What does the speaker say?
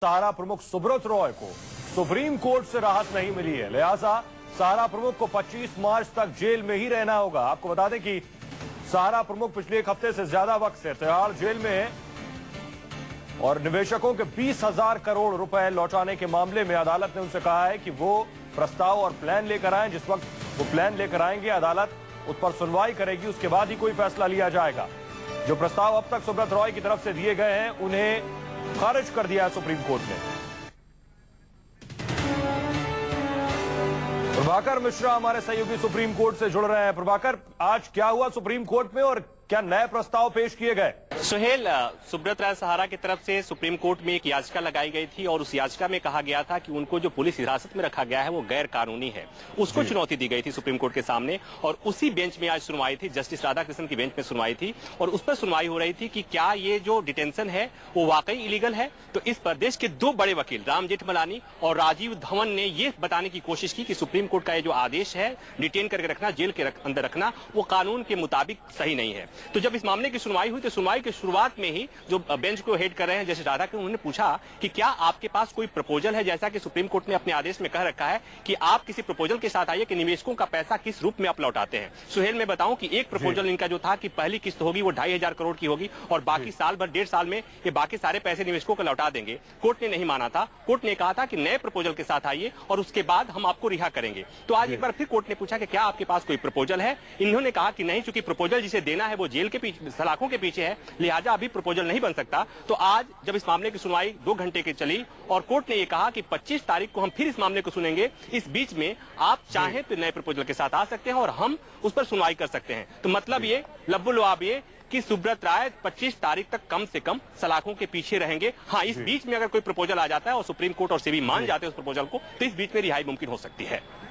सारा प्रमुख सुब्रत रॉय को सुप्रीम कोर्ट से राहत नहीं मिली है, लिहाजा सारा प्रमुख को 25 मार्च तक जेल में ही रहना होगा। आपको बता दें कि सारा प्रमुख पिछले एक हफ्ते से ज्यादा वक्त से तिहाड़ जेल में है और निवेशकों के 20,000 करोड़ रुपए लौटाने के मामले में अदालत ने उनसे कहा है कि वो प्रस्ताव और प्लान लेकर आए। जिस वक्त वो प्लान लेकर आएंगे अदालत उस पर सुनवाई करेगी, उसके बाद ही कोई फैसला लिया जाएगा। जो प्रस्ताव अब तक सुब्रत रॉय की तरफ से दिए गए हैं उन्हें खारिज कर दिया है सुप्रीम कोर्ट ने। प्रभाकर मिश्रा हमारे सहयोगी सुप्रीम कोर्ट से जुड़ रहे हैं। प्रभाकर, आज क्या हुआ सुप्रीम कोर्ट में और क्या नए प्रस्ताव पेश किए गए? सुहेल, सुब्रत राय सहारा की तरफ से सुप्रीम कोर्ट में एक याचिका लगाई गई थी और उस याचिका में कहा गया था कि उनको जो पुलिस हिरासत में रखा गया है वो गैर कानूनी है। उसको चुनौती दी गई थी सुप्रीम कोर्ट के सामने और उसी बेंच में आज सुनवाई थी। जस्टिस राधाकृष्णन की बेंच में सुनवाई थी और उस पर सुनवाई हो रही थी कि क्या ये जो डिटेंशन है वो वाकई इलीगल है। तो इस पर देश के दो बड़े वकील राम जेठमलानी और राजीव धवन ने ये बताने की कोशिश की कि सुप्रीम कोर्ट का ये जो आदेश है डिटेन करके रखना, जेल के अंदर रखना, वो कानून के मुताबिक सही नहीं है। तो जब इस मामले की सुनवाई हुई तो सुनवाई की शुरुआत में ही जो बेंच को हेड कर रहे हैं जैसे राधा, उन्होंने पूछा कि क्या आपके पास कोई प्रपोजल है, जैसा कि सुप्रीम कोर्ट ने अपने आदेश में कह रखा है कि आप किसी प्रपोजल के साथ आइए कि निवेशकों का पैसा किस रूप में आप लौटाते हैं। सुहेल, मैं बताऊं कि एक प्रपोजल इनका जो था कि पहली किस्त होगी वो 2,500 करोड़ की होगी और बाकी साल भर 1.5 साल में ये बाकी सारे पैसे निवेशकों को लौटा देंगे। कोर्ट ने नहीं माना था। कोर्ट ने कहा था कि नए प्रपोजल के साथ आइए और उसके बाद हम आपको रिहा करेंगे। तो आज एक बार फिर कोर्ट ने पूछा कि क्या आपके पास कोई प्रपोजल है। इन्होंने कहा कि नहीं, चूंकि प्रपोजल जिसे देना है वो जेल के पीछे, सलाखों के पीछे है, लिहाजा अभी प्रपोजल नहीं बन सकता। तो आज जब इस मामले की सुनवाई 2 घंटे की चली और कोर्ट ने यह कहा कि 25 तारीख को हम फिर इस मामले को सुनेंगे, इस बीच में आप चाहें तो नए प्रपोजल के साथ आ सकते हैं और हम उस पर सुनवाई कर सकते हैं। तो मतलब ये लब्बो लुआब ये कि सुब्रत राय 25 तारीख तक कम से कम सलाखों के पीछे रहेंगे। हाँ, इस बीच में अगर कोई प्रपोजल आ जाता है और सुप्रीम कोर्ट और सेबी मान जाते हैं उस प्रपोजल को, तो इस बीच में रिहाई मुमकिन हो सकती है।